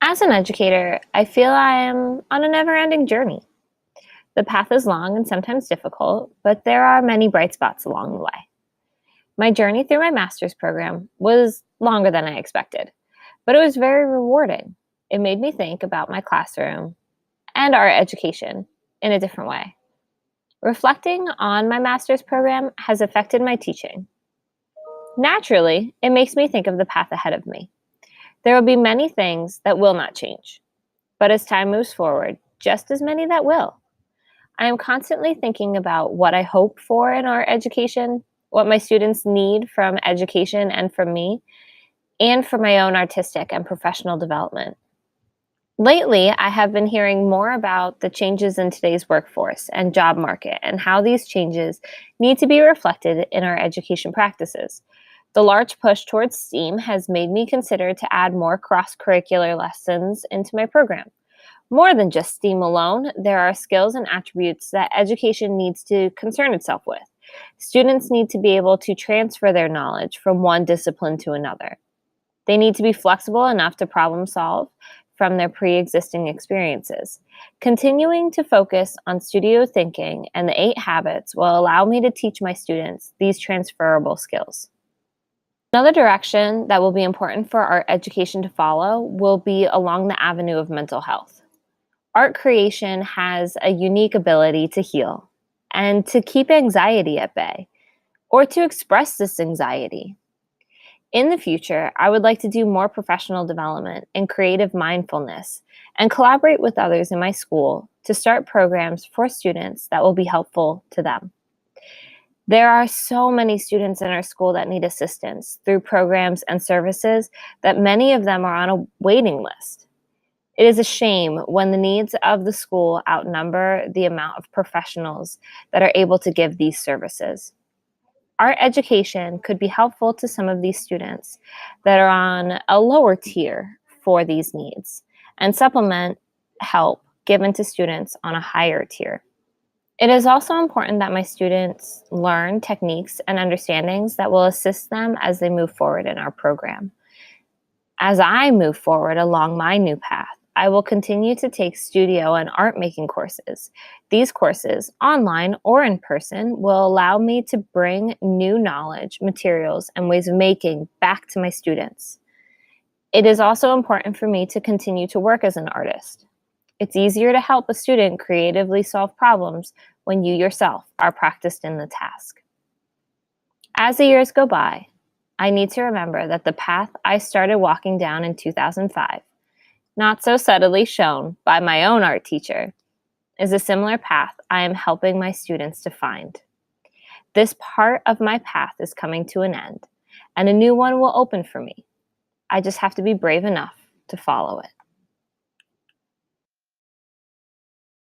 As an educator, I feel I am on a never-ending journey. The path is long and sometimes difficult, but there are many bright spots along the way. My journey through my master's program was longer than I expected, but it was very rewarding. It made me think about my classroom and our education in a different way. Reflecting on my master's program has affected my teaching. Naturally, it makes me think of the path ahead of me. There will be many things that will not change, but as time moves forward, just as many that will. I am constantly thinking about what I hope for in our education, what my students need from education and from me, and for my own artistic and professional development. Lately, I have been hearing more about the changes in today's workforce and job market and how these changes need to be reflected in our education practices. The large push towards STEAM has made me consider to add more cross-curricular lessons into my program. More than just STEAM alone, there are skills and attributes that education needs to concern itself with. Students need to be able to transfer their knowledge from one discipline to another. They need to be flexible enough to problem solve from their pre-existing experiences. Continuing to focus on studio thinking and the 8 habits will allow me to teach my students these transferable skills. Another direction that will be important for our education to follow will be along the avenue of mental health. Art creation has a unique ability to heal and to keep anxiety at bay, or to express this anxiety. In the future, I would like to do more professional development in creative mindfulness and collaborate with others in my school to start programs for students that will be helpful to them. There are so many students in our school that need assistance through programs and services that many of them are on a waiting list. It is a shame when the needs of the school outnumber the amount of professionals that are able to give these services. Our education could be helpful to some of these students that are on a lower tier for these needs and supplement help given to students on a higher tier. It is also important that my students learn techniques and understandings that will assist them as they move forward in our program. As I move forward along my new path, I will continue to take studio and art making courses. These courses, online or in person, will allow me to bring new knowledge, materials, and ways of making back to my students. It is also important for me to continue to work as an artist. It's easier to help a student creatively solve problems when you yourself are practiced in the task. As the years go by, I need to remember that the path I started walking down in 2005, not so subtly shown by my own art teacher, is a similar path I am helping my students to find. This part of my path is coming to an end, and a new one will open for me. I just have to be brave enough to follow it.